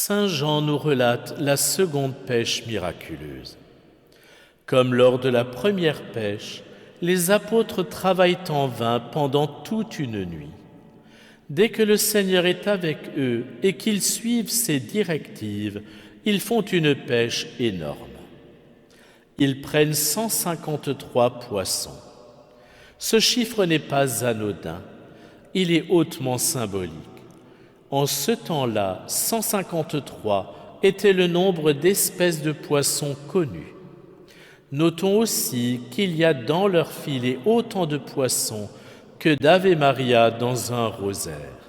Saint Jean nous relate la seconde pêche miraculeuse. Comme lors de la première pêche, les apôtres travaillent en vain pendant toute une nuit. Dès que le Seigneur est avec eux et qu'ils suivent ses directives, ils font une pêche énorme. Ils prennent 153 poissons. Ce chiffre n'est pas anodin, il est hautement symbolique. En ce temps-là, 153 était le nombre d'espèces de poissons connus. Notons aussi qu'il y a dans leur filet autant de poissons que d'Ave Maria dans un rosaire.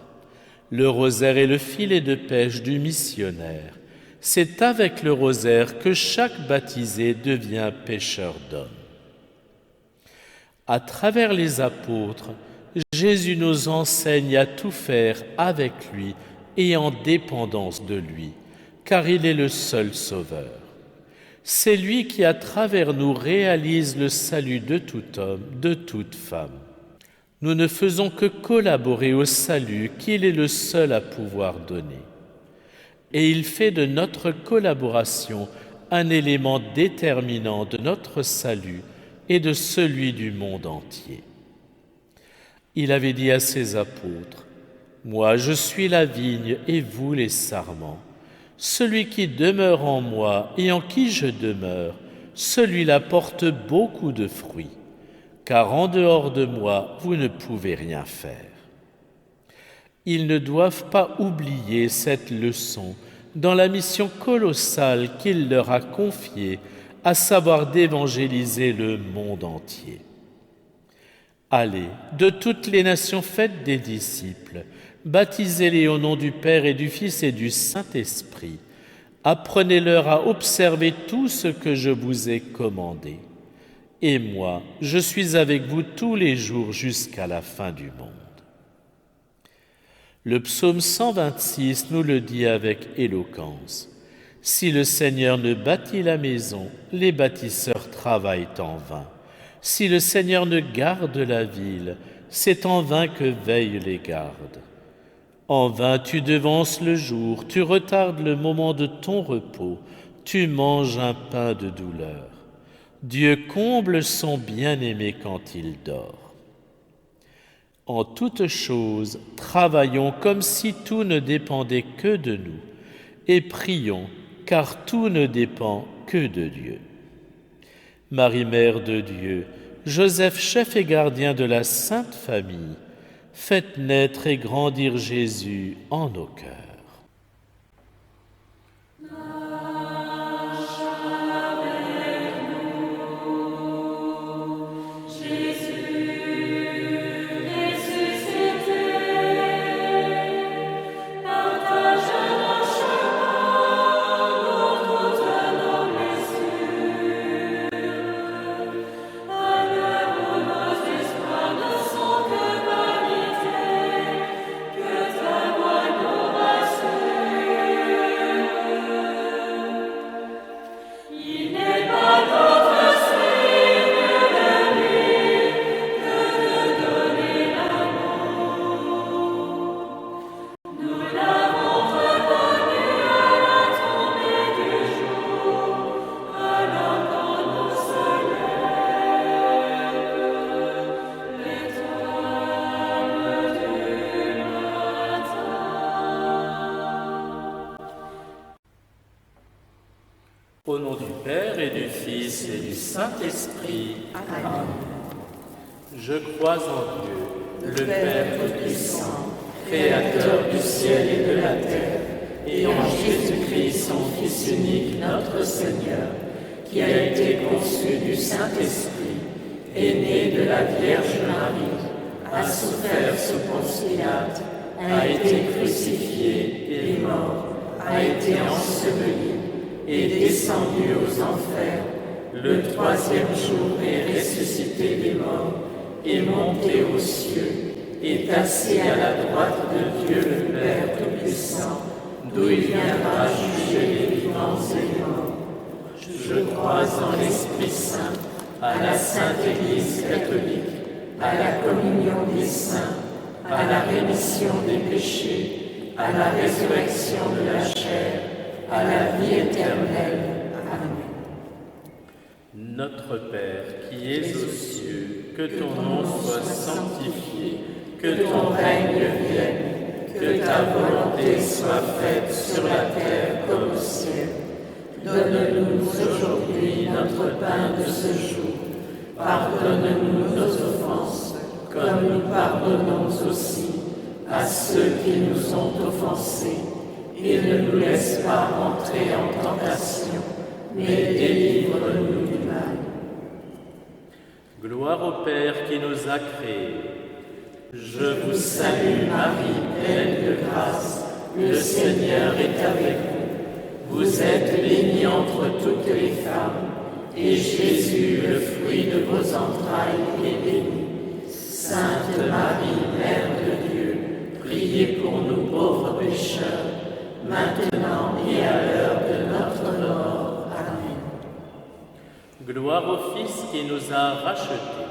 Le rosaire est le filet de pêche du missionnaire. C'est avec le rosaire que chaque baptisé devient pêcheur d'hommes. À travers les apôtres, Jésus nous enseigne à tout faire avec lui et en dépendance de lui, car il est le seul sauveur. C'est lui qui, à travers nous, réalise le salut de tout homme, de toute femme. Nous ne faisons que collaborer au salut qu'il est le seul à pouvoir donner. Et il fait de notre collaboration un élément déterminant de notre salut et de celui du monde entier. Il avait dit à ses apôtres, « Moi, je suis la vigne et vous les sarments. Celui qui demeure en moi et en qui je demeure, celui-là porte beaucoup de fruits, car en dehors de moi, vous ne pouvez rien faire. » Ils ne doivent pas oublier cette leçon dans la mission colossale qu'il leur a confiée, à savoir d'évangéliser le monde entier. Allez, de toutes les nations faites des disciples, baptisez-les au nom du Père et du Fils et du Saint-Esprit. Apprenez-leur à observer tout ce que je vous ai commandé. Et moi, je suis avec vous tous les jours jusqu'à la fin du monde. Le psaume 126 nous le dit avec éloquence. Si le Seigneur ne bâtit la maison, les bâtisseurs travaillent en vain. Si le Seigneur ne garde la ville, c'est en vain que veillent les gardes. En vain tu devances le jour, tu retardes le moment de ton repos, tu manges un pain de douleur. Dieu comble son bien-aimé quand il dort. En toutes choses, travaillons comme si tout ne dépendait que de nous, et prions, car tout ne dépend que de Dieu. Marie, Mère de Dieu, Joseph, chef et gardien de la Sainte Famille, faites naître et grandir Jésus en nos cœurs. Au nom du Père et du Fils et du Saint-Esprit. Amen. Je crois en Dieu, le Père Tout-Puissant, Créateur du ciel et de la terre, et en Jésus-Christ, son Fils unique, notre Seigneur, qui a été conçu du Saint-Esprit, est né de la Vierge Marie, a souffert sous Ponce Pilate, a été crucifié et mort, a été enseveli, est descendu aux enfers, le troisième jour est ressuscité des morts, est monté aux cieux, est assis à la droite de Dieu le Père Tout-Puissant, d'où il viendra juger les vivants et les morts. Je crois en l'Esprit Saint, à la Sainte Église catholique, à la communion des saints, à la rémission des péchés, à la résurrection de la chair, à la vie éternelle. Amen. Notre Père, qui es aux cieux, que ton nom soit sanctifié, que ton règne vienne, que ta volonté soit faite sur la terre comme au ciel. Donne-nous aujourd'hui notre pain de ce jour. Pardonne-nous nos offenses, comme nous pardonnons aussi à ceux qui nous ont offensés. Et ne nous laisse pas entrer en tentation, mais délivre-nous du mal. Gloire au Père qui nous a créés. Je vous salue Marie, pleine de grâce, le Seigneur est avec vous. Vous êtes bénie entre toutes les femmes, et Jésus, le fruit de vos entrailles, est béni. Sainte Marie, Mère de Dieu, priez pour nous pauvres pécheurs, maintenant et à l'heure de notre mort. Amen. Gloire au Fils qui nous a rachetés.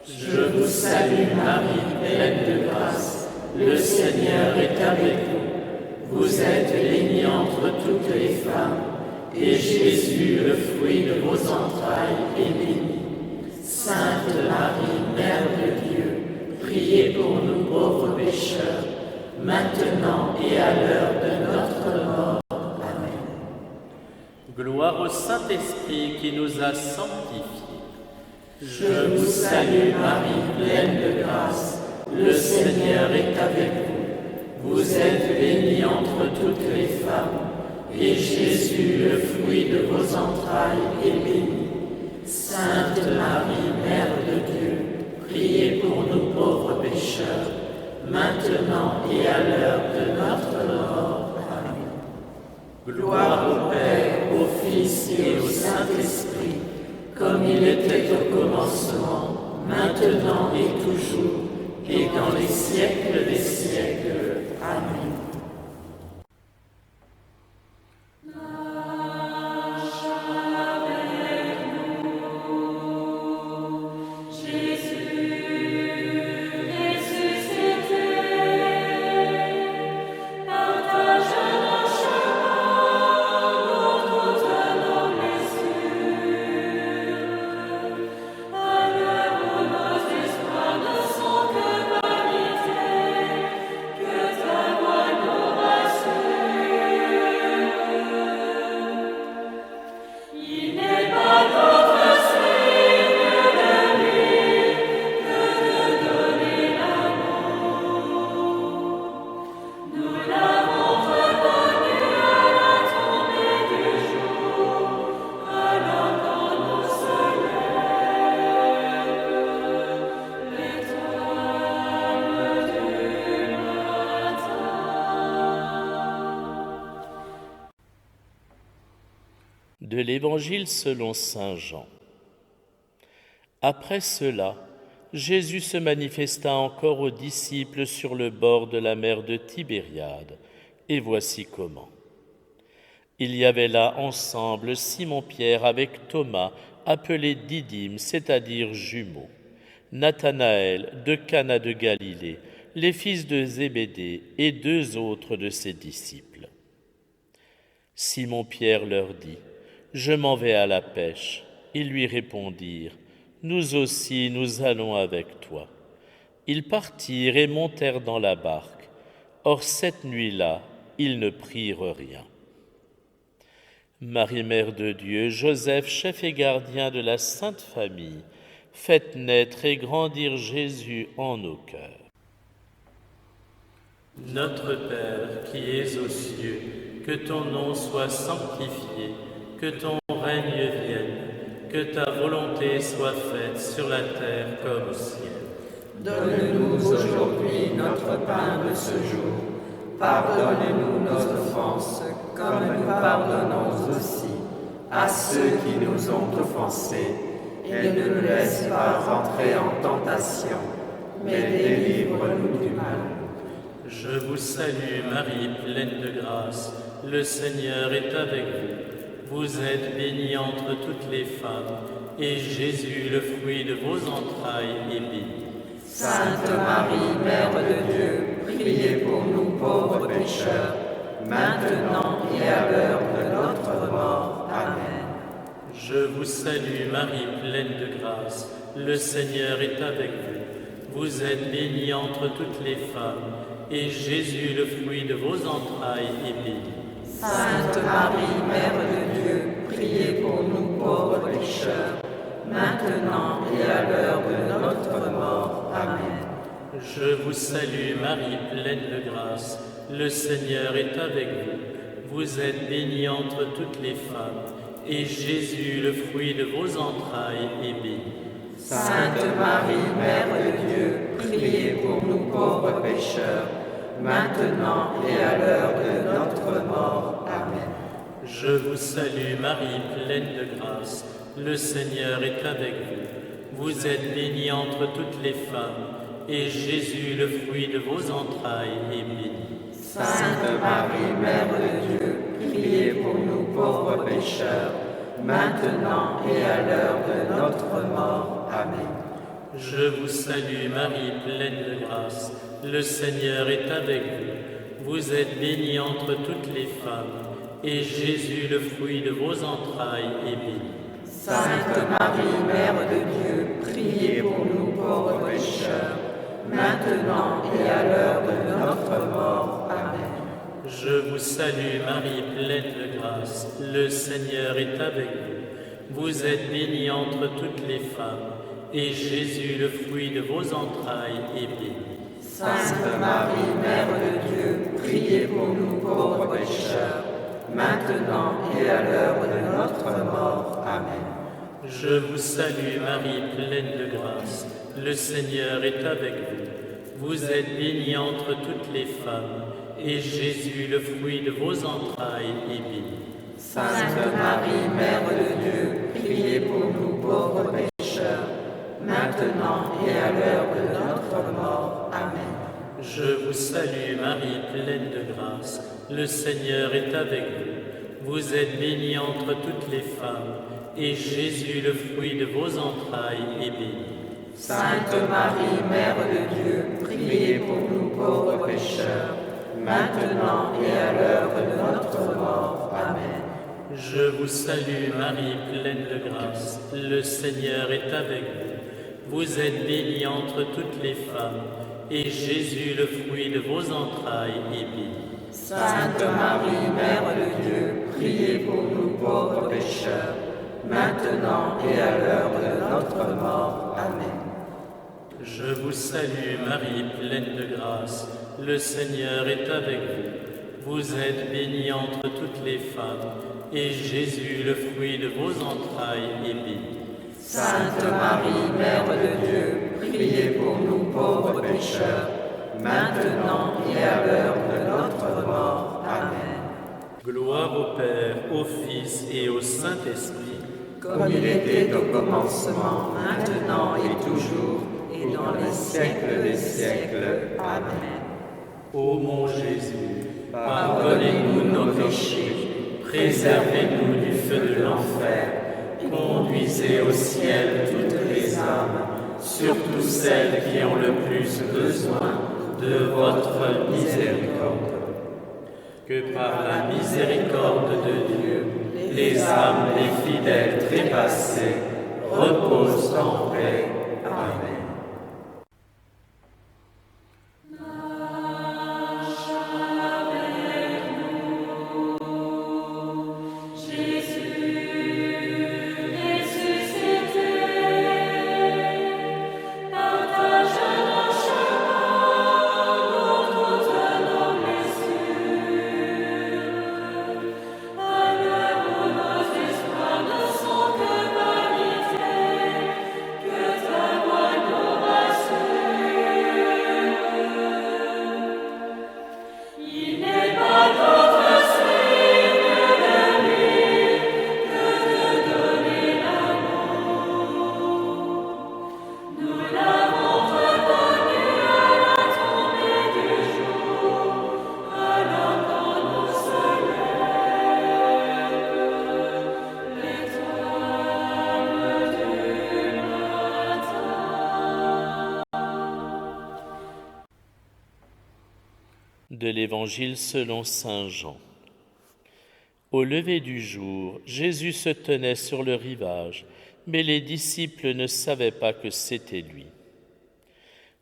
Je vous salue Marie, pleine de grâce, le Seigneur est avec vous. Vous êtes bénie entre toutes les femmes, et Jésus, le fruit de vos entrailles, est béni. Sainte Marie, Mère de Dieu, priez pour nous pauvres pécheurs, maintenant et à l'heure de notre mort. Amen. Gloire au Saint-Esprit qui nous a sanctifiés. Je vous salue Marie, pleine de grâce, le Seigneur est avec vous. Vous êtes bénie entre toutes les femmes, et Jésus, le fruit de vos entrailles, est béni. Sainte Marie, Mère de Dieu, priez pour nous pauvres pécheurs, maintenant et à l'heure de notre mort. Amen. Gloire au Père, au Fils et au Saint-Esprit, comme il était au commencement, maintenant et toujours, et dans les siècles des siècles. Amen. De l'Évangile selon saint Jean. Après cela, Jésus se manifesta encore aux disciples sur le bord de la mer de Tibériade, et voici comment. Il y avait là ensemble Simon-Pierre avec Thomas, appelé Didyme, c'est-à-dire jumeaux, Nathanaël de Cana de Galilée, les fils de Zébédée et 2 autres de ses disciples. Simon-Pierre leur dit : « Je m'en vais à la pêche. » Ils lui répondirent : « Nous aussi, nous allons avec toi. » Ils partirent et montèrent dans la barque. Or, cette nuit-là, ils ne prirent rien. Marie, Mère de Dieu, Joseph, chef et gardien de la Sainte Famille, faites naître et grandir Jésus en nos cœurs. Notre Père, qui es aux cieux, que ton nom soit sanctifié, que ton règne vienne, que ta volonté soit faite sur la terre comme au ciel. Donne-nous aujourd'hui notre pain de ce jour. Pardonne-nous nos offenses, comme nous pardonnons aussi à ceux qui nous ont offensés. Et ne nous laisse pas rentrer en tentation, mais délivre-nous du mal. Je vous salue Marie, pleine de grâce, le Seigneur est avec vous. Vous êtes bénie entre toutes les femmes, et Jésus, le fruit de vos entrailles, est béni. Sainte Marie, Mère de Dieu, priez pour nous pauvres pécheurs, maintenant et à l'heure de notre mort. Amen. Je vous salue Marie, pleine de grâce, le Seigneur est avec vous. Vous êtes bénie entre toutes les femmes, et Jésus, le fruit de vos entrailles, est béni. Sainte Marie, Mère de Dieu, priez pour nous pauvres pécheurs, maintenant et à l'heure de notre mort. Amen. Je vous salue Marie, pleine de grâce, le Seigneur est avec vous. Vous êtes bénie entre toutes les femmes, et Jésus, le fruit de vos entrailles, est béni. Sainte Marie, Mère de Dieu, priez pour nous pauvres pécheurs, maintenant et à l'heure de notre mort. Amen. Je vous salue Marie, pleine de grâce, le Seigneur est avec vous. Vous êtes bénie entre toutes les femmes, et Jésus, le fruit de vos entrailles, est béni. Sainte Marie, Mère de Dieu, priez pour nous pauvres pécheurs, maintenant et à l'heure de notre mort. Amen. Je vous salue Marie, pleine de grâce, le Seigneur est avec vous. Vous êtes bénie entre toutes les femmes, et Jésus, le fruit de vos entrailles, est béni. Sainte Marie, Mère de Dieu, priez pour nous pauvres pécheurs, maintenant et à l'heure de notre mort. Amen. Je vous salue Marie, pleine de grâce, le Seigneur est avec vous. Vous êtes bénie entre toutes les femmes, et Jésus, le fruit de vos entrailles, est béni. Sainte Marie, Mère de Dieu, priez pour nous pauvres pécheurs, maintenant et à l'heure de notre mort. Amen. Je vous salue Marie, pleine de grâce, le Seigneur est avec vous. Vous êtes bénie entre toutes les femmes, et Jésus, le fruit de vos entrailles, est béni. Sainte Marie, Mère de Dieu, priez pour nous pauvres pécheurs, maintenant et à l'heure de notre mort. Amen. Je vous salue Marie, pleine de grâce, le Seigneur est avec vous. Vous êtes bénie entre toutes les femmes, et Jésus, le fruit de vos entrailles, est béni. Sainte Marie, Mère de Dieu, priez pour nous pauvres pécheurs, maintenant et à l'heure de notre mort. Amen. Je vous salue Marie, pleine de grâce, le Seigneur est avec vous. Vous êtes bénie entre toutes les femmes, et Jésus, le fruit de vos entrailles, est béni. Sainte Marie, Mère de Dieu, priez pour nous pauvres pécheurs, maintenant et à l'heure de notre mort. Amen. Je vous salue Marie, pleine de grâce, le Seigneur est avec vous. Vous êtes bénie entre toutes les femmes, et Jésus, le fruit de vos entrailles, est béni. Sainte Marie, Mère de Dieu, priez pour nous pauvres pécheurs, maintenant et à l'heure de notre mort. Amen. Gloire au Père, au Fils et au Saint-Esprit, comme il était au commencement, maintenant et toujours, et dans les siècles des siècles. Amen. Ô mon Jésus, pardonnez-nous nos péchés, préservez-nous du feu de l'enfer, conduisez au ciel toutes les âmes, surtout celles qui ont le plus besoin de votre miséricorde. Que par la miséricorde de Dieu, les âmes des fidèles trépassés reposent en paix. Amen. Que ta voix De l'Évangile selon saint Jean. Au lever du jour, Jésus se tenait sur le rivage, mais les disciples ne savaient pas que c'était lui.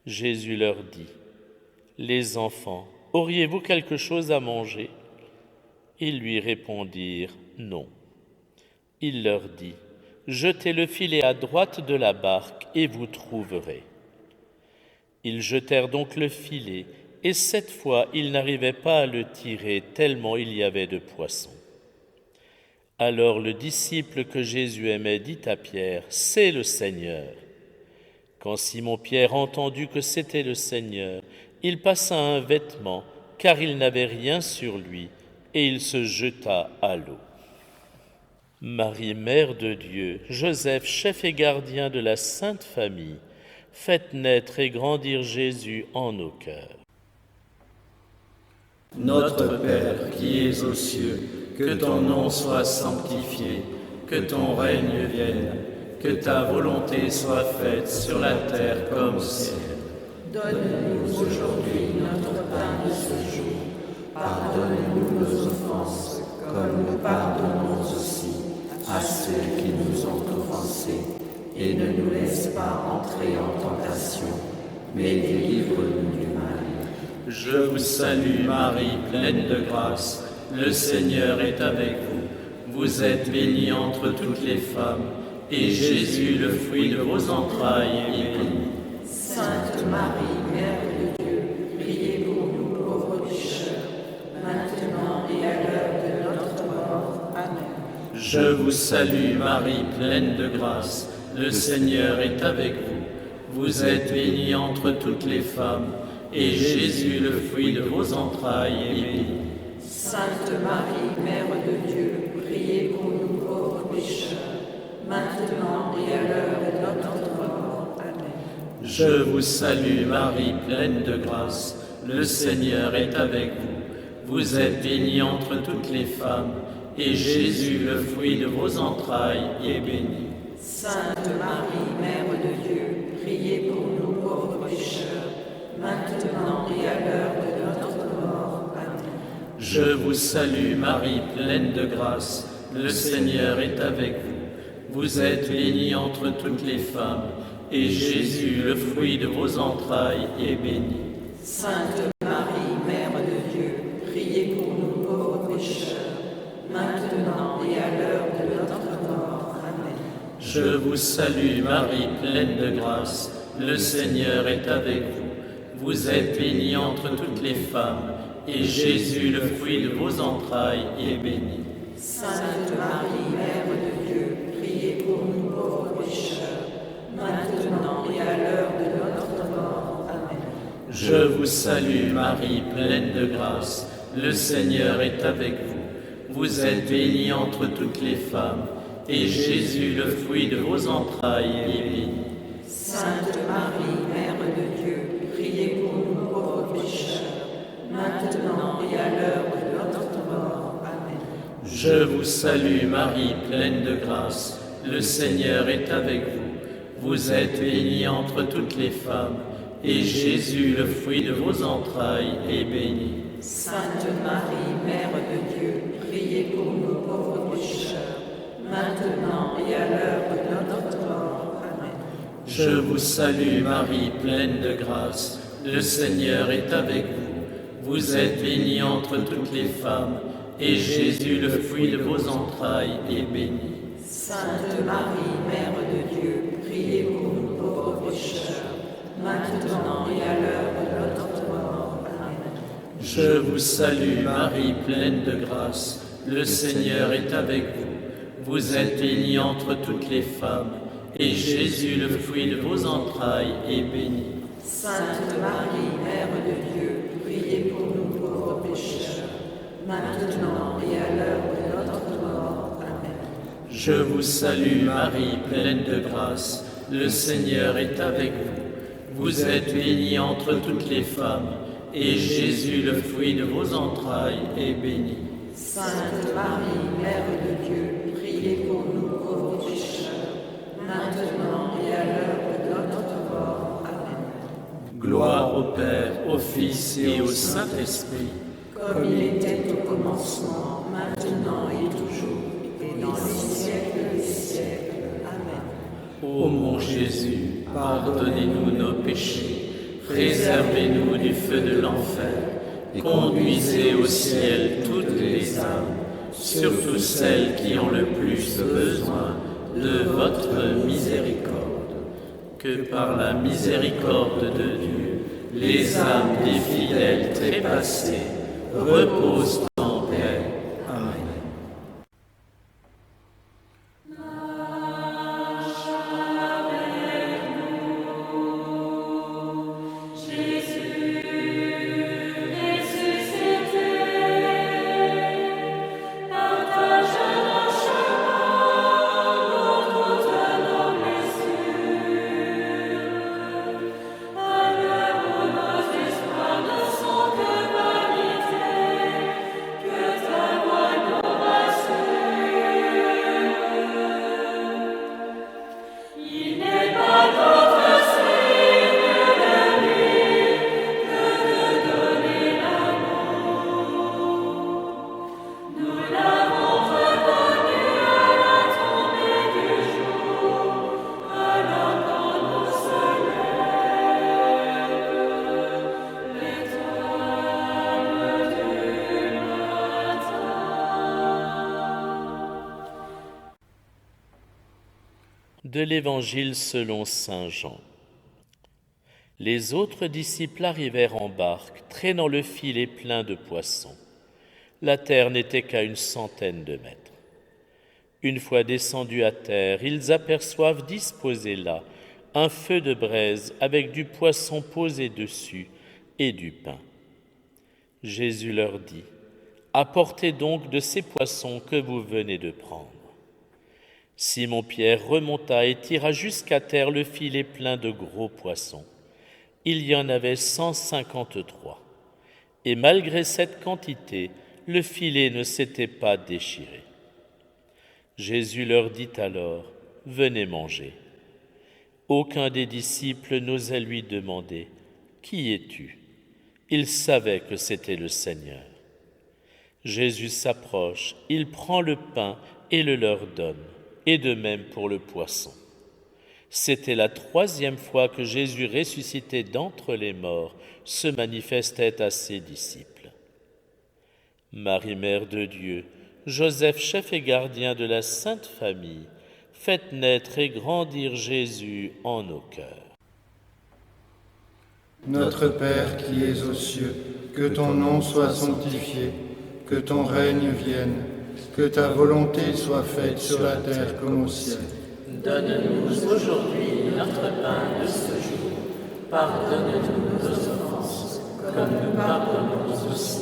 Jésus leur dit : « Les enfants, auriez-vous quelque chose à manger ? » Ils lui répondirent : « Non. » Il leur dit : « Jetez le filet à droite de la barque et vous trouverez. » Ils jetèrent donc le filet, et cette fois ils n'arrivaient pas à le tirer tellement il y avait de poissons. Alors le disciple que Jésus aimait dit à Pierre : « C'est le Seigneur. » Quand Simon-Pierre entendu que c'était le Seigneur, il passa un vêtement, car il n'avait rien sur lui, et il se jeta à l'eau. Marie, Mère de Dieu, Joseph, chef et gardien de la Sainte Famille, faites naître et grandir Jésus en nos cœurs. Notre Père qui es aux cieux, que ton nom soit sanctifié, que ton règne vienne, que ta volonté soit faite sur la terre comme au ciel. Donne-nous aujourd'hui notre pain de ce jour. Pardonne-nous nos offenses, comme nous pardonnons aussi à ceux qui nous ont offensés. Et ne nous laisse pas entrer en tentation, mais délivre-nous du mal. Je vous salue Marie, pleine de grâce. Le Seigneur est avec vous. Vous êtes bénie entre toutes les femmes, et Jésus, le fruit de vos entrailles, est béni. Sainte Marie, Mère de Dieu, priez pour nous pauvres pécheurs, maintenant et à l'heure de notre mort. Amen. Je vous salue Marie, pleine de grâce. Le Seigneur est avec vous. Vous êtes bénie entre toutes les femmes, et Jésus, le fruit de vos entrailles, est béni. Sainte Marie, Mère de Dieu, priez pour nous pauvres pécheurs, maintenant et à l'heure de notre mort. Amen. Je vous salue Marie, pleine de grâce. Le Seigneur est avec vous. Vous êtes bénie entre toutes les femmes, et Jésus, le fruit de vos entrailles, est béni. Sainte Marie, Mère de Dieu, priez pour nous pauvres pécheurs, maintenant et à l'heure de notre mort. Amen. Je vous salue Marie, pleine de grâce. Le Seigneur est avec vous. Vous êtes bénie entre toutes les femmes, et Jésus, le fruit de vos entrailles, est béni. Sainte Marie, Mère de Dieu, priez pour nous pauvres pécheurs, maintenant et à l'heure de notre mort. Amen. Je vous salue Marie, pleine de grâce. Le Seigneur est avec vous. Vous êtes bénie entre toutes les femmes, et Jésus, le fruit de vos entrailles, est béni. Sainte Marie, Mère de Dieu, priez pour nous pauvres pécheurs, maintenant et à l'heure de notre mort. Amen. Je vous salue Marie, pleine de grâce. Le Seigneur est avec vous. Vous êtes bénie entre toutes les femmes, et Jésus, le fruit de vos entrailles, est béni. Sainte Marie, Mère de Dieu, priez pour nous pauvres pécheurs, maintenant et à l'heure de notre mort. Amen. Je vous salue Marie, pleine de grâce. Le Seigneur est avec vous. Vous êtes bénie entre toutes les femmes, et Jésus, le fruit de vos entrailles, est béni. Sainte Marie, Mère de Dieu, priez pour nous pauvres pécheurs, maintenant et à l'heure de notre mort. Amen. Je vous salue Marie, pleine de grâce. Le Seigneur est avec vous. Vous êtes bénie entre toutes les femmes, et Jésus, le fruit de vos entrailles, est béni. Sainte Marie, Mère de Dieu, priez pour nous pauvres pécheurs, maintenant et à l'heure de notre mort. Amen. Je vous salue Marie, pleine de grâce. Le Seigneur est avec vous. Vous êtes bénie entre toutes les femmes, et Jésus, le fruit de vos entrailles, est béni. Sainte Marie, Mère de Dieu, priez pour nous pauvres pécheurs, maintenant et à l'heure de notre mort. Amen. Je vous salue Marie, pleine de grâce. Le Seigneur est avec vous. Vous êtes bénie entre toutes les femmes, et Jésus, le fruit de vos entrailles, est béni. Sainte Marie, Mère de Dieu, priez pour nous pauvres pécheurs, maintenant et à l'heure de notre mort. Amen. Gloire au Père, au Fils Fils et au Saint-Esprit, comme il était au commencement, maintenant et toujours, et dans les siècles des siècles. Amen. Ô mon Jésus, pardonnez-nous nos péchés, préservez-nous du feu de l'enfer, et conduisez au ciel toutes les âmes, surtout celles qui ont le plus besoin de votre miséricorde. Que par la miséricorde de Dieu, les âmes des fidèles trépassés reposent en paix. Amen. De l'Évangile selon saint Jean. Les autres disciples arrivèrent en barque, traînant le filet plein de poissons. La terre n'était qu'à 100 de mètres. Une fois descendus à terre, ils aperçoivent disposé là un feu de braise avec du poisson posé dessus et du pain. Jésus leur dit : « Apportez donc de ces poissons que vous venez de prendre. » Simon-Pierre remonta et tira jusqu'à terre le filet plein de gros poissons. Il y en avait 153. Et malgré cette quantité, le filet ne s'était pas déchiré. Jésus leur dit alors : « Venez manger. » Aucun des disciples n'osait lui demander : « Qui es-tu » Il savait que c'était le Seigneur. Jésus s'approche, il prend le pain et le leur donne. Et de même pour le poisson. C'était la 3e fois que Jésus, ressuscité d'entre les morts, se manifestait à ses disciples. Marie, Mère de Dieu, Joseph, chef et gardien de la Sainte Famille, faites naître et grandir Jésus en nos cœurs. Notre Père qui es aux cieux, que ton nom soit sanctifié, que ton règne vienne. Que ta volonté soit faite sur la terre comme au ciel. Donne-nous aujourd'hui notre pain de ce jour. Pardonne-nous nos offenses, comme nous pardonnons aussi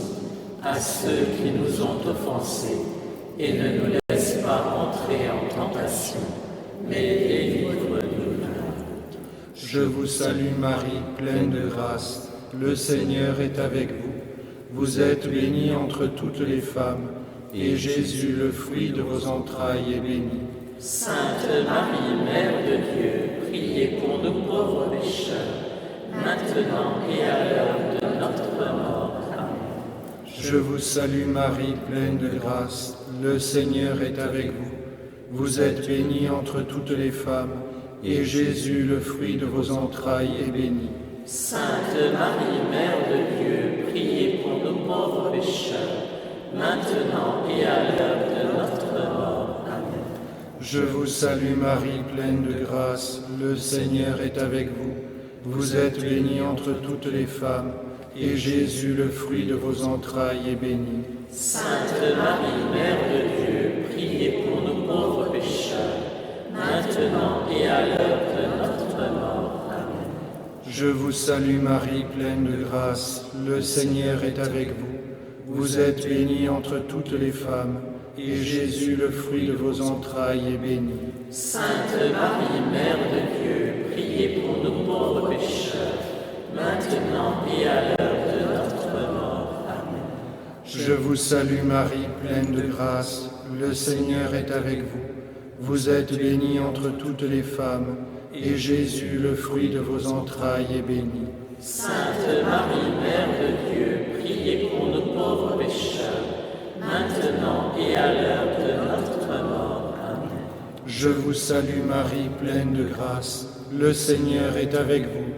à ceux qui nous ont offensés. Et ne nous laisse pas entrer en tentation, mais délivre-nous du mal. Je vous salue Marie, pleine de grâce. Le Seigneur est avec vous. Vous êtes bénie entre toutes les femmes. Et Jésus, le fruit de vos entrailles, est béni. Sainte Marie, Mère de Dieu, priez pour nous pauvres pécheurs, maintenant et à l'heure de notre mort. Amen. Je vous salue Marie, pleine de grâce. Le Seigneur est avec vous. Vous êtes bénie entre toutes les femmes, et Jésus, le fruit de vos entrailles, est béni. Sainte Marie, Mère de Dieu, priez pour nous pauvres pécheurs, maintenant et à l'heure de notre mort. Amen. Je vous salue Marie, pleine de grâce, le Seigneur est avec vous. Vous êtes bénie entre toutes les femmes, et Jésus, le fruit de vos entrailles, est béni. Sainte Marie, Mère de Dieu, priez pour nous pauvres pécheurs, maintenant et à l'heure de notre mort. Amen. Je vous salue Marie, pleine de grâce, le Seigneur est avec vous. Vous êtes bénie entre toutes les femmes, et Jésus, le fruit de vos entrailles, est béni. Sainte Marie, Mère de Dieu, priez pour nous pauvres pécheurs, maintenant et à l'heure de notre mort. Amen. Je vous salue Marie, pleine de grâce, le Seigneur est avec vous. Vous êtes bénie entre toutes les femmes, et Jésus, le fruit de vos entrailles, est béni. Sainte Marie, Mère de Dieu, priez pour nos pauvres pécheurs, maintenant et à l'heure de notre mort. Amen. Je vous salue Marie, pleine de grâce. Le Seigneur est avec vous.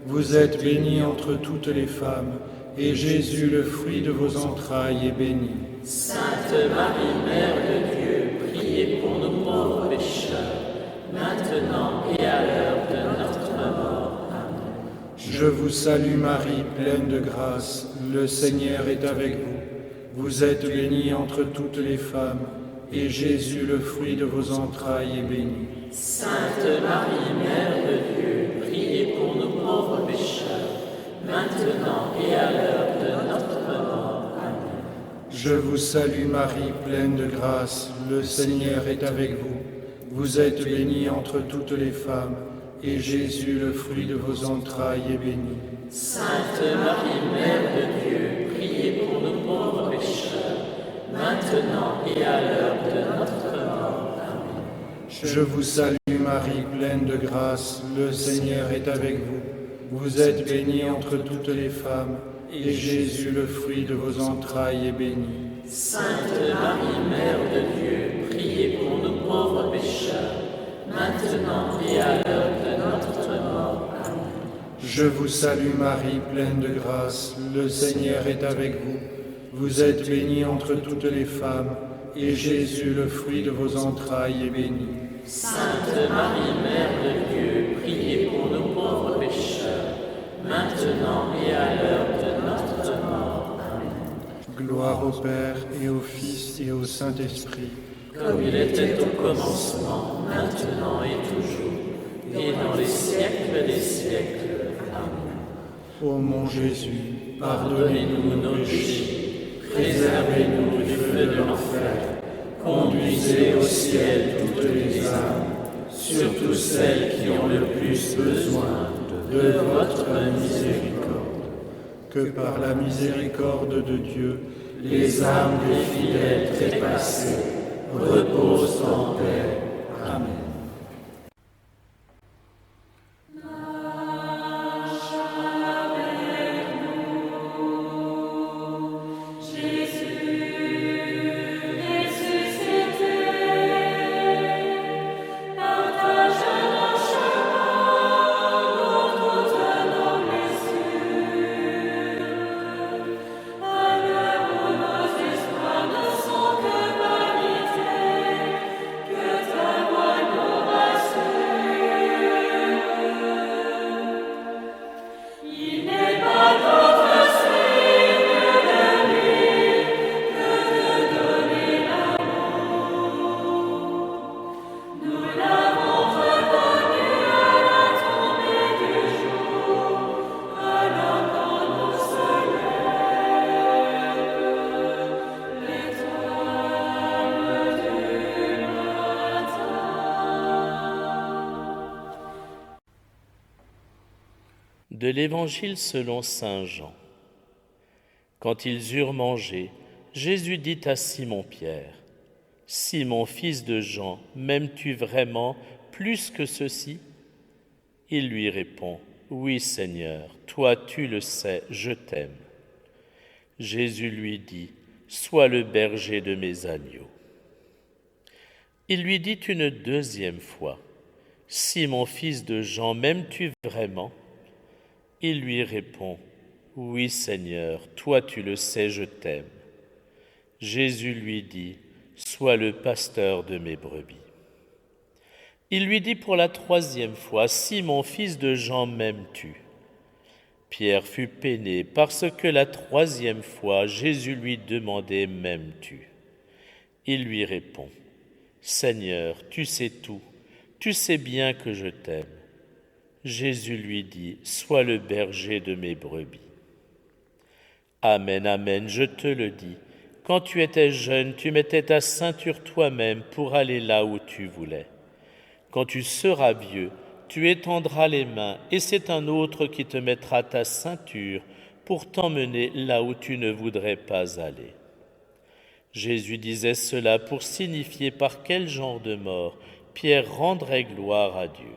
Vous êtes bénie entre toutes les femmes, et Jésus, le fruit de vos entrailles, est béni. Sainte Marie, Mère de Dieu, priez pour nos pauvres pécheurs, maintenant et à l'heure de notre mort. Amen. Je vous salue Marie, pleine de grâce. Le Seigneur est avec vous. Vous êtes bénie entre toutes les femmes, et Jésus, le fruit de vos entrailles, est béni. Sainte Marie, Mère de Dieu, priez pour nos pauvres pécheurs, maintenant et à l'heure de notre mort. Amen. Je vous salue Marie, pleine de grâce. Le Seigneur est avec vous. Vous êtes bénie entre toutes les femmes, et Jésus, le fruit de vos entrailles, est béni. Sainte Marie, Mère de Dieu, priez pour nos pauvres pécheurs, maintenant et à l'heure de notre mort. Amen. Je vous salue Marie, pleine de grâce. Le Seigneur est avec vous. Vous êtes bénie entre toutes les femmes, et Jésus, le fruit de vos entrailles, est béni. Sainte Marie, Mère de Dieu, priez pour nos pauvres pécheurs, maintenant et à l'heure de notre mort. Amen. Je vous salue Marie, pleine de grâce. Le Seigneur est avec vous. Vous êtes bénie entre toutes les femmes, et Jésus, le fruit de vos entrailles, est béni. Sainte Marie, Mère de Dieu, priez pour nos pauvres pécheurs, maintenant et à l'heure de notre mort. Amen. Gloire au Père, et au Fils, et au Saint-Esprit. Comme il était au commencement, maintenant et toujours, et dans les siècles des siècles. Amen. Ô mon Jésus, Pardonnez-nous nos péchés, préservez-nous du feu de l'enfer, conduisez au ciel toutes les âmes, surtout celles qui ont le plus besoin de votre miséricorde. que par la miséricorde de Dieu, Les âmes des fidèles trépassés reposent en paix. Amen. De l'Évangile selon saint Jean. Quand ils eurent mangé, Jésus dit à Simon-Pierre, « Simon, fils de Jean, m'aimes-tu vraiment plus que ceux-ci » Il lui répond, « Oui, Seigneur, toi tu le sais, je t'aime. » Jésus lui dit, « Sois le berger de mes agneaux. » Il lui dit une deuxième fois, « Simon, fils de Jean, m'aimes-tu vraiment » Il lui répond, « Oui, Seigneur, toi tu le sais, je t'aime. » Jésus lui dit, « Sois le pasteur de mes brebis. » Il lui dit pour la troisième fois, « Simon, fils de Jean, m'aimes-tu » Pierre fut peiné parce que la troisième fois Jésus lui demandait, « M'aimes-tu » Il lui répond, « Seigneur, tu sais tout, tu sais bien que je t'aime. » Jésus lui dit, « Sois le berger de mes brebis. » Amen, amen, je te le dis, quand tu étais jeune, tu mettais ta ceinture toi-même pour aller là où tu voulais. Quand tu seras vieux, tu étendras les mains et c'est un autre qui te mettra ta ceinture pour t'emmener là où tu ne voudrais pas aller. Jésus disait cela pour signifier par quel genre de mort Pierre rendrait gloire à Dieu.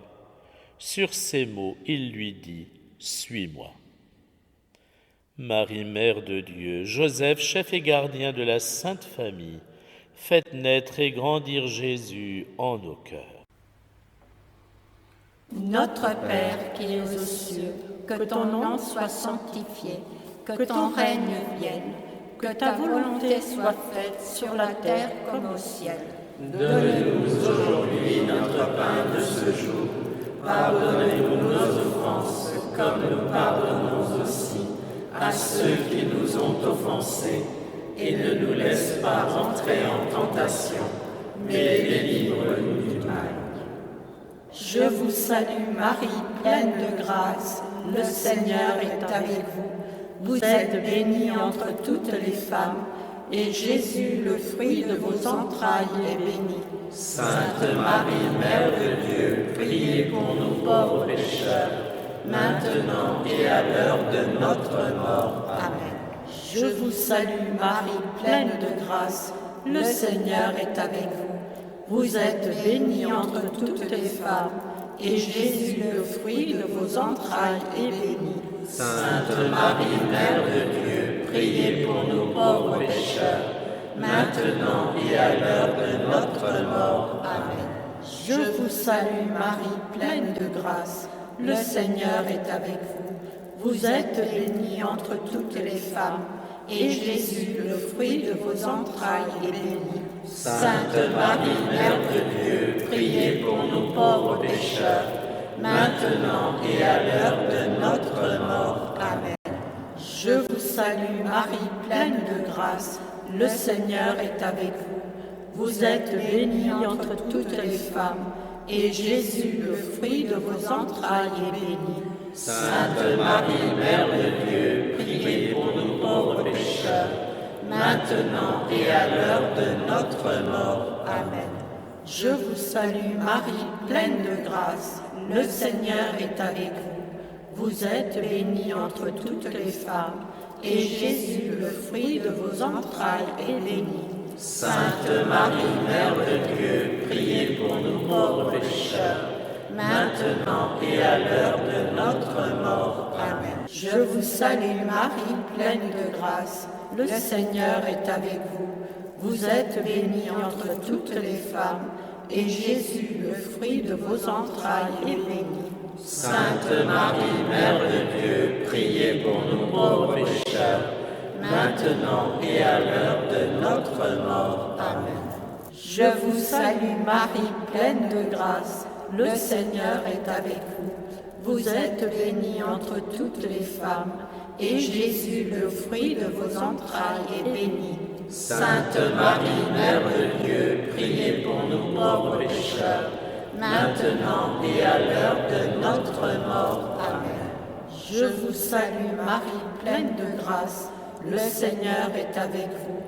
Sur ces mots, il lui dit « Suis-moi ». Marie, Mère de Dieu, Joseph, chef et gardien de la Sainte Famille, faites naître et grandir Jésus en nos cœurs. Notre Père qui es aux cieux, que ton nom soit sanctifié, que ton règne vienne, que ta volonté soit faite sur la terre comme au ciel. Donne-nous aujourd'hui notre pain de ce jour. Pardonne-nous nos offenses, comme nous pardonnons aussi à ceux qui nous ont offensés. Et ne nous laisse pas entrer en tentation, mais délivre-nous du mal. Je vous salue Marie, pleine de grâce, le Seigneur est avec vous. Vous êtes bénie entre toutes les femmes, et Jésus, le fruit de vos entrailles, est béni. Sainte Marie, Mère de Dieu, priez pour nous pauvres pécheurs, maintenant et à l'heure de notre mort. Amen. Je vous salue Marie, pleine de grâce, le Seigneur est avec vous. Vous êtes bénie entre toutes les femmes, et Jésus, le fruit de vos entrailles, est béni. Sainte Marie, Mère de Dieu, priez pour nous pauvres pécheurs, maintenant et à l'heure de notre mort. Amen. Je vous salue Marie, pleine de grâce, le Seigneur est avec vous. Vous êtes bénie entre toutes les femmes, et Jésus, le fruit de vos entrailles, est béni. Sainte Marie, Mère de Dieu, priez pour nous pauvres pécheurs, maintenant et à l'heure de notre mort. Amen. Je vous salue Marie, pleine de grâce, le Seigneur est avec vous. Vous êtes bénie entre toutes les femmes, et Jésus, le fruit de vos entrailles, est béni. Sainte Marie, Mère de Dieu, priez pour nous pauvres pécheurs, maintenant et à l'heure de notre mort. Amen. Je vous salue Marie, pleine de grâce, le Seigneur est avec vous. Vous êtes bénie entre toutes les femmes, et Jésus, le fruit de vos entrailles, est béni. Sainte Marie, Mère de Dieu, priez pour nous pauvres pécheurs, maintenant et à l'heure de notre mort. Amen. Je vous salue Marie, pleine de grâce, le Seigneur est avec vous. Vous êtes bénie entre toutes les femmes, et Jésus, le fruit de vos entrailles, est béni. Sainte Marie, Mère de Dieu, priez pour nous pauvres pécheurs, maintenant et à l'heure de notre mort. Amen. Je vous salue Marie, pleine de grâce, le Seigneur est avec vous. Vous êtes bénie entre toutes les femmes, et Jésus, le fruit de vos entrailles, est béni. Sainte Marie, Mère de Dieu, priez pour nous pauvres pécheurs, maintenant et à l'heure de notre mort. Amen. Je vous salue Marie, pleine de grâce, le Seigneur est avec vous.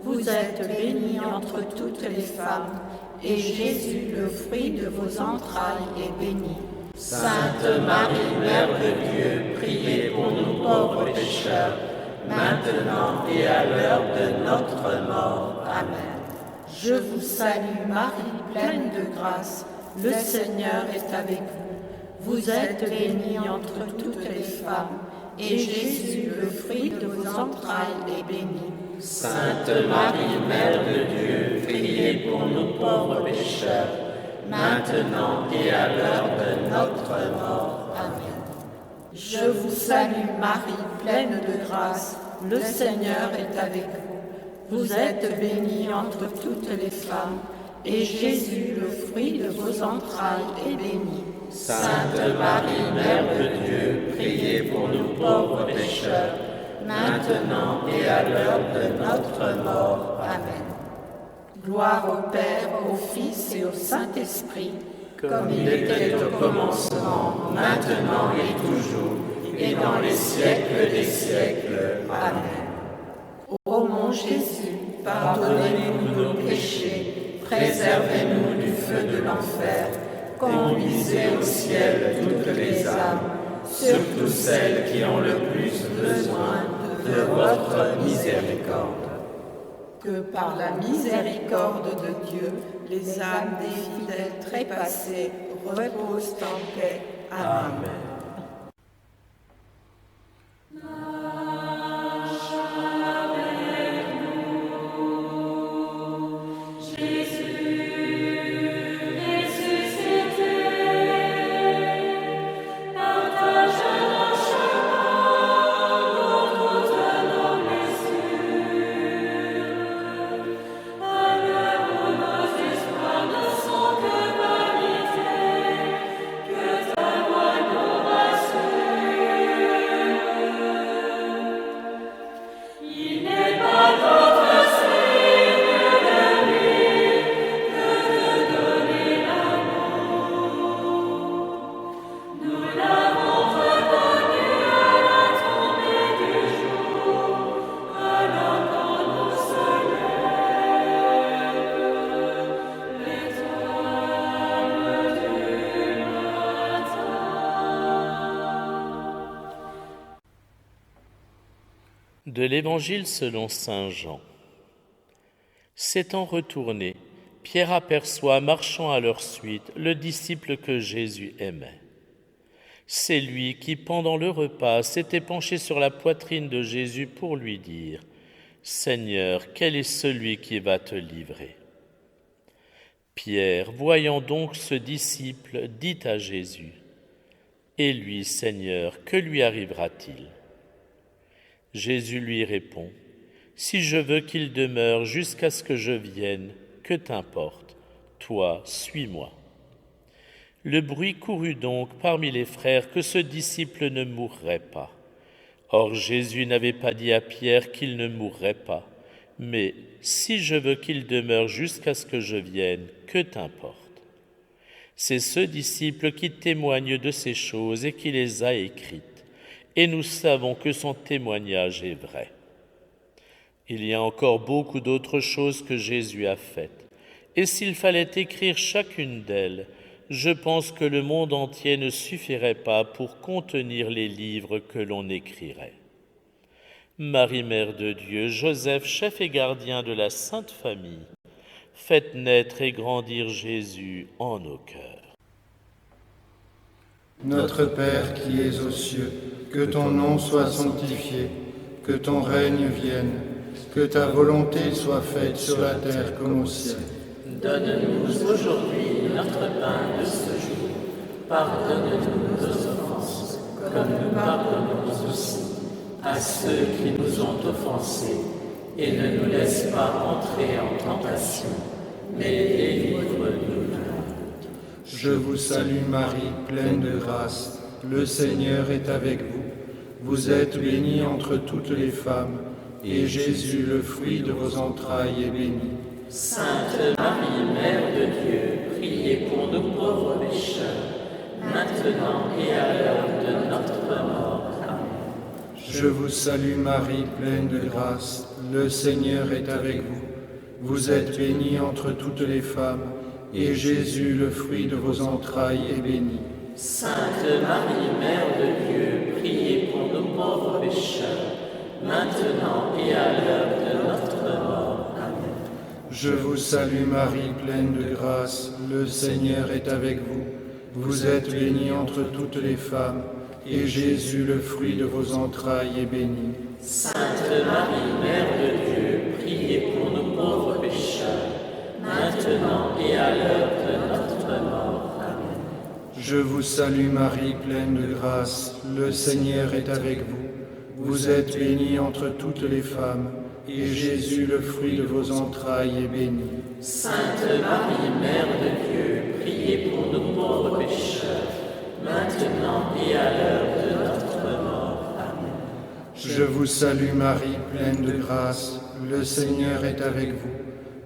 Vous êtes bénie entre toutes les femmes, et Jésus, le fruit de vos entrailles, est béni. Sainte Marie, Mère de Dieu, priez pour nous pauvres pécheurs, maintenant et à l'heure de notre mort. Amen. Je vous salue Marie, pleine de grâce, le Seigneur est avec vous. Vous êtes bénie entre toutes les femmes, et Jésus, le fruit de vos entrailles, est béni. Sainte Marie, Mère de Dieu, priez pour nous pauvres pécheurs, maintenant et à l'heure de notre mort. Amen. Je vous salue Marie, pleine de grâce, le Seigneur est avec vous. Vous êtes bénie entre toutes les femmes, et Jésus, le fruit de vos entrailles, est béni. Sainte Marie, Mère de Dieu, priez pour nous pauvres pécheurs, maintenant et à l'heure de notre mort. Amen. Gloire au Père, au Fils et au Saint-Esprit, comme il était au commencement, maintenant et toujours, et dans les siècles des siècles. Amen. Ô mon Jésus, pardonnez-nous nos péchés, préservez-nous du feu de l'enfer, conduisez au ciel toutes les âmes, surtout celles qui ont le plus besoin de votre miséricorde. Que par la miséricorde de Dieu, les âmes des fidèles trépassés reposent en paix. Amen. Amen. De l'Évangile selon saint Jean. S'étant retourné, Pierre aperçoit, marchant à leur suite, le disciple que Jésus aimait. C'est lui qui, pendant le repas, s'était penché sur la poitrine de Jésus pour lui dire « Seigneur, quel est celui qui va te livrer ?» Pierre, voyant donc ce disciple, dit à Jésus « Et lui, Seigneur, que lui arrivera-t-il » Jésus lui répond « Si je veux qu'il demeure jusqu'à ce que je vienne, que t'importe, toi, suis-moi. » Le bruit courut donc parmi les frères que ce disciple ne mourrait pas. Or Jésus n'avait pas dit à Pierre qu'il ne mourrait pas, mais « Si je veux qu'il demeure jusqu'à ce que je vienne, que t'importe. » C'est ce disciple qui témoigne de ces choses et qui les a écrites. Et nous savons que son témoignage est vrai. Il y a encore beaucoup d'autres choses que Jésus a faites, et s'il fallait écrire chacune d'elles, je pense que le monde entier ne suffirait pas pour contenir les livres que l'on écrirait. Marie, Mère de Dieu, Joseph, chef et gardien de la Sainte Famille, faites naître et grandir Jésus en nos cœurs. Notre Père qui es aux cieux, que ton nom soit sanctifié, que ton règne vienne, que ta volonté soit faite sur la terre comme au ciel. Donne-nous aujourd'hui notre pain de ce jour. Pardonne-nous nos offenses, comme nous pardonnons aussi à ceux qui nous ont offensés. Et ne nous laisse pas entrer en tentation, mais délivre-nous du mal. Je vous salue Marie, pleine de grâce, le Seigneur est avec vous. Vous êtes bénie entre toutes les femmes, et Jésus, le fruit de vos entrailles, est béni. Sainte Marie, Mère de Dieu, priez pour nous pauvres pécheurs, maintenant et à l'heure de notre mort. Amen. Je vous salue Marie, pleine de grâce, le Seigneur est avec vous. Vous êtes bénie entre toutes les femmes, et Jésus, le fruit de vos entrailles, est béni. Sainte Marie, Mère de Dieu, priez pour nous pauvres pécheurs, maintenant et à l'heure de notre mort. Amen. Je vous salue Marie, pleine de grâce, le Seigneur est avec vous. Vous êtes bénie entre toutes les femmes, et Jésus, le fruit de vos entrailles, est béni. Sainte Marie, Mère de Dieu, priez pour nous pauvres pécheurs, maintenant et à l'heure de notre mort. Amen. Je vous salue Marie, pleine de grâce, le Seigneur est avec vous. Vous êtes bénie entre toutes les femmes, et Jésus, le fruit de vos entrailles, est béni. Sainte Marie, Mère de Dieu, priez pour nous pauvres pécheurs, maintenant et à l'heure de notre mort. Amen. Je vous salue Marie, pleine de grâce, le Seigneur est avec vous.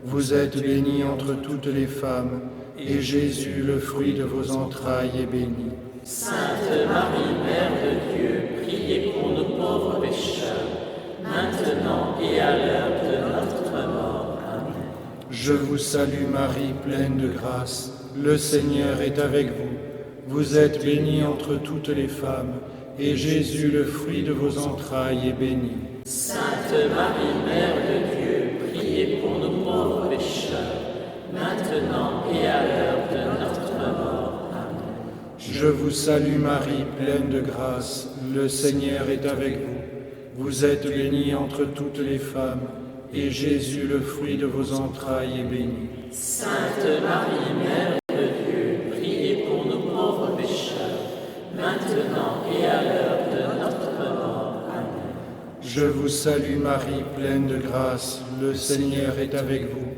Vous êtes bénie entre toutes les femmes, et Jésus, le fruit de vos entrailles, est béni. Sainte Marie, Mère de Dieu, priez pour nous pauvres pécheurs, maintenant et à l'heure de notre mort. Amen. Je vous salue Marie, pleine de grâce, le Seigneur est avec vous. Vous êtes bénie entre toutes les femmes, et Jésus, le fruit de vos entrailles, est béni. Sainte Marie, Mère de Dieu, priez pour nous pauvres pécheurs, maintenant et à l'heure de notre mort. Amen. Je vous salue Marie, pleine de grâce, le Seigneur est avec vous. Vous êtes bénie entre toutes les femmes, et Jésus, le fruit de vos entrailles, est béni. Sainte Marie, Mère de Dieu, priez pour nous pauvres pécheurs, maintenant et à l'heure de notre mort. Amen. Je vous salue Marie, pleine de grâce, le Seigneur est avec vous.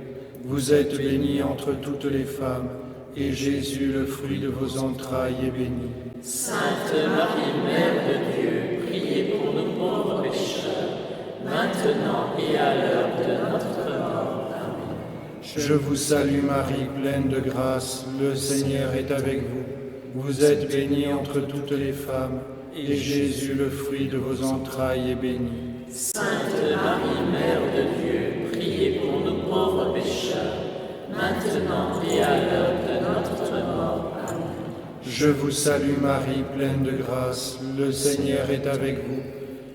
Vous êtes bénie entre toutes les femmes, et Jésus, le fruit de vos entrailles, est béni. Sainte Marie, Mère de Dieu, priez pour nous pauvres pécheurs, maintenant et à l'heure de notre mort. Amen. Je vous salue Marie, pleine de grâce, le Seigneur est avec vous. Vous êtes bénie entre toutes les femmes, et Jésus, le fruit de vos entrailles, est béni. Sainte Marie, Mère de Dieu, priez pour nous pauvres pécheurs, maintenant et à l'heure de notre mort. Amen. Je vous salue Marie, pleine de grâce, le Seigneur est avec vous.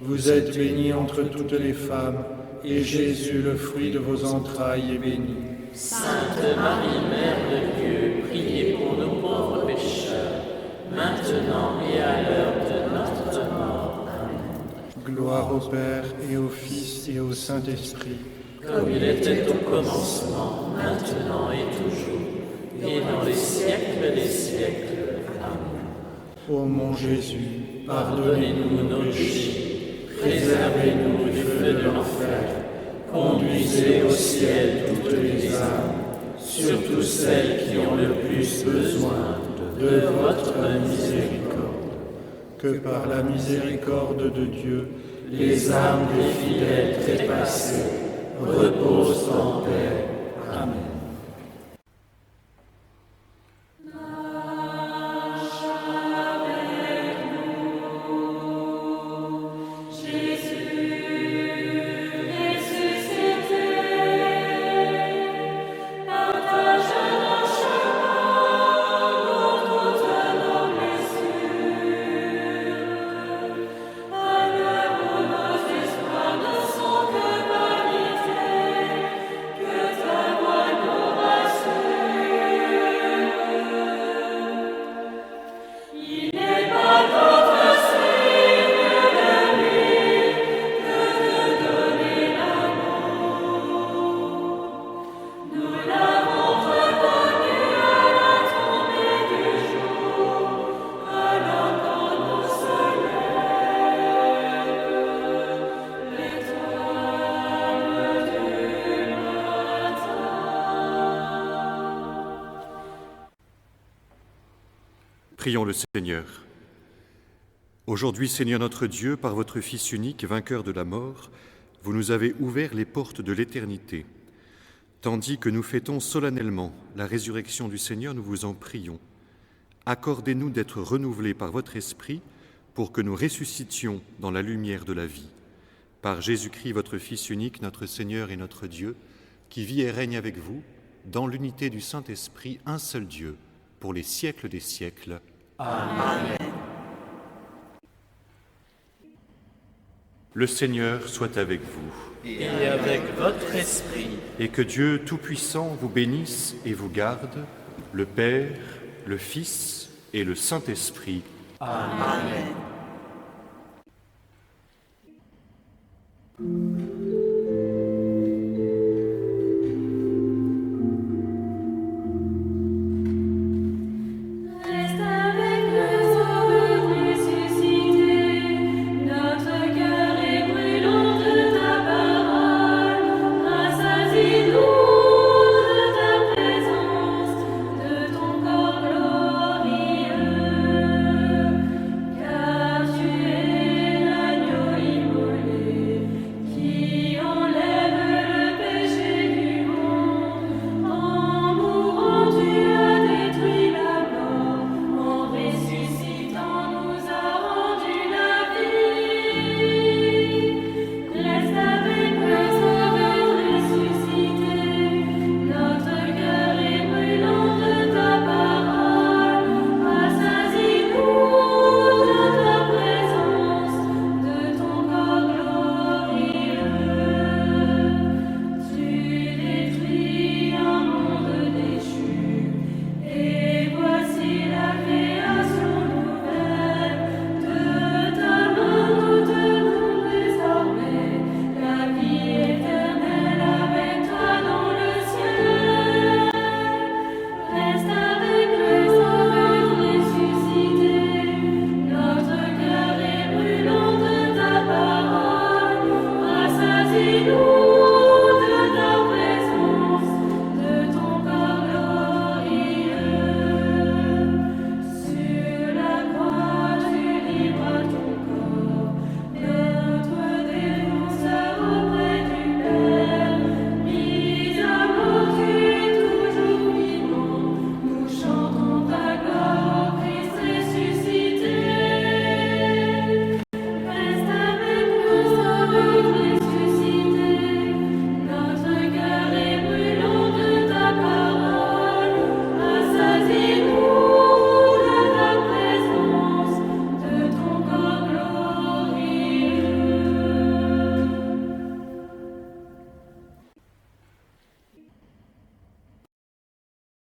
Vous êtes bénie entre toutes les femmes, et Jésus, le fruit de vos entrailles, est béni. Sainte Marie, Mère de Dieu, priez pour nos pauvres pécheurs, maintenant et à l'heure de notre mort. Amen. Gloire au Père, et au Fils, et au Saint-Esprit. Comme il était au commencement, maintenant et toujours, et dans les siècles des siècles. Amen. Ô mon Jésus, pardonnez-nous nos péchés, Préservez-nous du feu de l'enfer, conduisez au ciel toutes les âmes, surtout celles qui ont le plus besoin de votre miséricorde. que par la miséricorde de Dieu, Les âmes des fidèles trépassés reposent en paix. Amen. Prions le Seigneur. Aujourd'hui, Seigneur notre Dieu, par votre Fils unique, vainqueur de la mort, vous nous avez ouvert les portes de l'éternité. Tandis que nous fêtons solennellement la résurrection du Seigneur, nous vous en prions. Accordez-nous d'être renouvelés par votre Esprit pour que nous ressuscitions dans la lumière de la vie. Par Jésus-Christ, votre Fils unique, notre Seigneur et notre Dieu, qui vit et règne avec vous, dans l'unité du Saint-Esprit, un seul Dieu, pour les siècles des siècles. Amen. Le Seigneur soit avec vous. Et avec votre esprit. Et que Dieu Tout-Puissant vous bénisse et vous garde, le Père, le Fils et le Saint-Esprit. Amen.